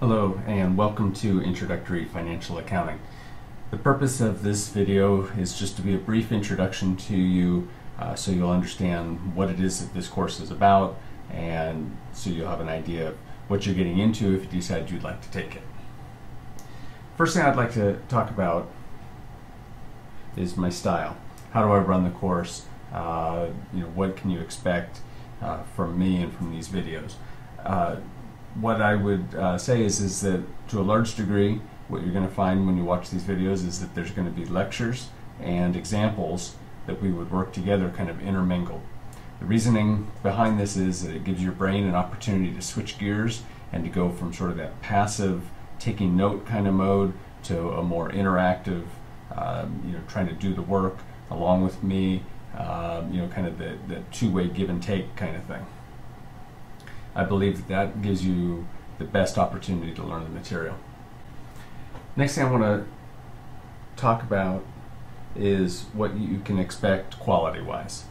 Hello and welcome to Introductory Financial Accounting. The purpose of this video is just to be a brief introduction to you so you'll understand what it is that this course is about, and so you'll have an idea of what you're getting into if you decide you'd like to take it. First thing I'd like to talk about is my style. How do I run the course? What can you expect from me and from these videos? What I would say is that to a large degree what you're going to find when you watch these videos is that there's going to be lectures and examples that we would work together kind of intermingled. The reasoning behind this is that it gives your brain an opportunity to switch gears and to go from sort of that passive taking note kind of mode to a more interactive trying to do the work along with me, kind of the two-way give and take kind of thing. I believe that gives you the best opportunity to learn the material. Next thing I want to talk about is what you can expect quality-wise.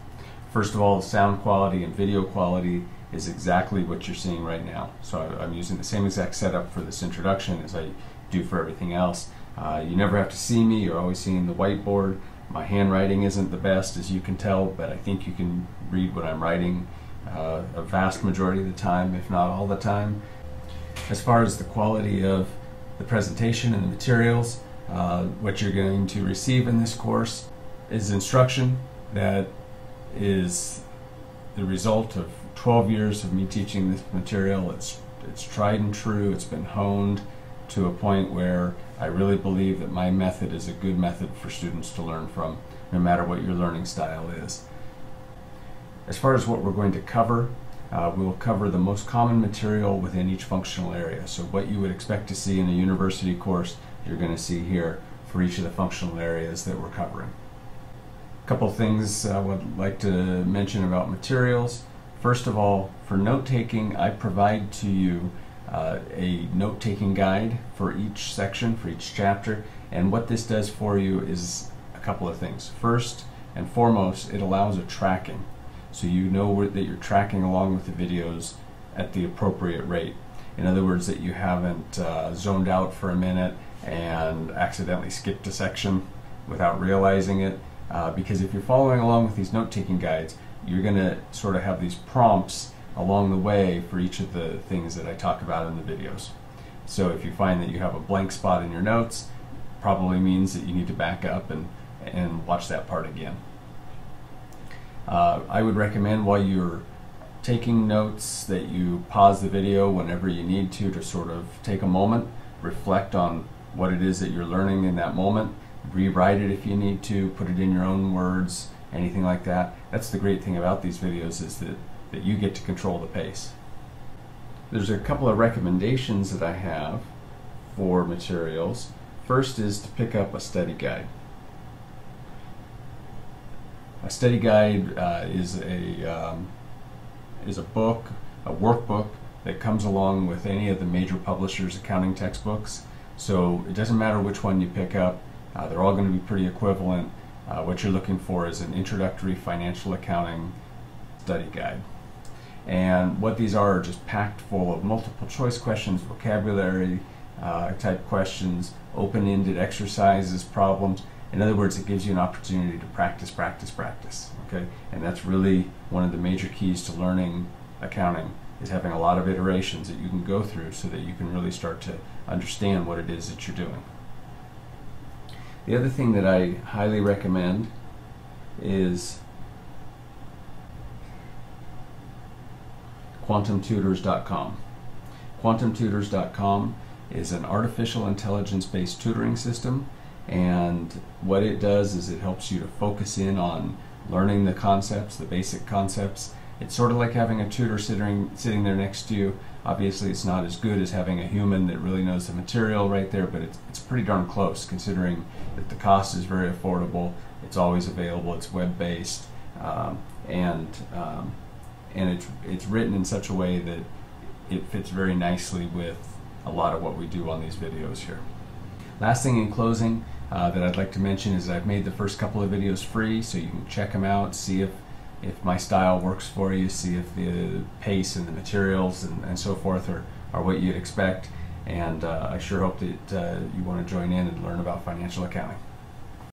First of all, sound quality and video quality is exactly what you're seeing right now. So I'm using the same exact setup for this introduction as I do for everything else. You never have to see me, you're always seeing the whiteboard. My handwriting isn't the best, as you can tell, but I think you can read what I'm writing a vast majority of the time, if not all the time. As far as the quality of the presentation and the materials, what you're going to receive in this course is instruction that is the result of 12 years of me teaching this material. It's tried and true. It's been honed to a point where I really believe that my method is a good method for students to learn from, no matter what your learning style is. As far as what we're going to cover, we will cover the most common material within each functional area. So what you would expect to see in a university course, you're going to see here for each of the functional areas that we're covering. A couple things I would like to mention about materials. First of all, for note-taking, I provide to you a note-taking guide for each section, for each chapter, and what this does for you is a couple of things. First and foremost, it allows a tracking. So you know that you're tracking along with the videos at the appropriate rate. In other words, that you haven't zoned out for a minute and accidentally skipped a section without realizing it. Because if you're following along with these note-taking guides, you're going to sort of have these prompts along the way for each of the things that I talk about in the videos. So if you find that you have a blank spot in your notes, it probably means that you need to back up and watch that part again. I would recommend while you're taking notes that you pause the video whenever you need to sort of take a moment, reflect on what it is that you're learning in that moment, rewrite it if you need to, put it in your own words, anything like that. That's the great thing about these videos, is that you get to control the pace. There's a couple of recommendations that I have for materials. First is to pick up a study guide. A study guide is a book, a workbook that comes along with any of the major publishers' accounting textbooks. So it doesn't matter which one you pick up, they're all going to be pretty equivalent. What you're looking for is an Introductory Financial Accounting study guide. And what these are just packed full of multiple choice questions, vocabulary type questions, open-ended exercises, problems. In other words, it gives you an opportunity to practice, okay? And that's really one of the major keys to learning accounting, is having a lot of iterations that you can go through so that you can really start to understand what it is that you're doing. The other thing that I highly recommend is quantumtutors.com. Quantumtutors.com is an artificial intelligence-based tutoring system, and what it does is it helps you to focus in on learning the concepts, the basic concepts. It's sort of like having a tutor sitting there next to you. Obviously it's not as good as having a human that really knows the material right there, but it's pretty darn close, considering that the cost is very affordable, it's always available, it's web-based, and it's written in such a way that it fits very nicely with a lot of what we do on these videos here. Last thing in closing that I'd like to mention is I've made the first couple of videos free, so you can check them out, see if my style works for you, see if the pace and the materials and so forth are what you'd expect. and I sure hope that you want to join in and learn about financial accounting.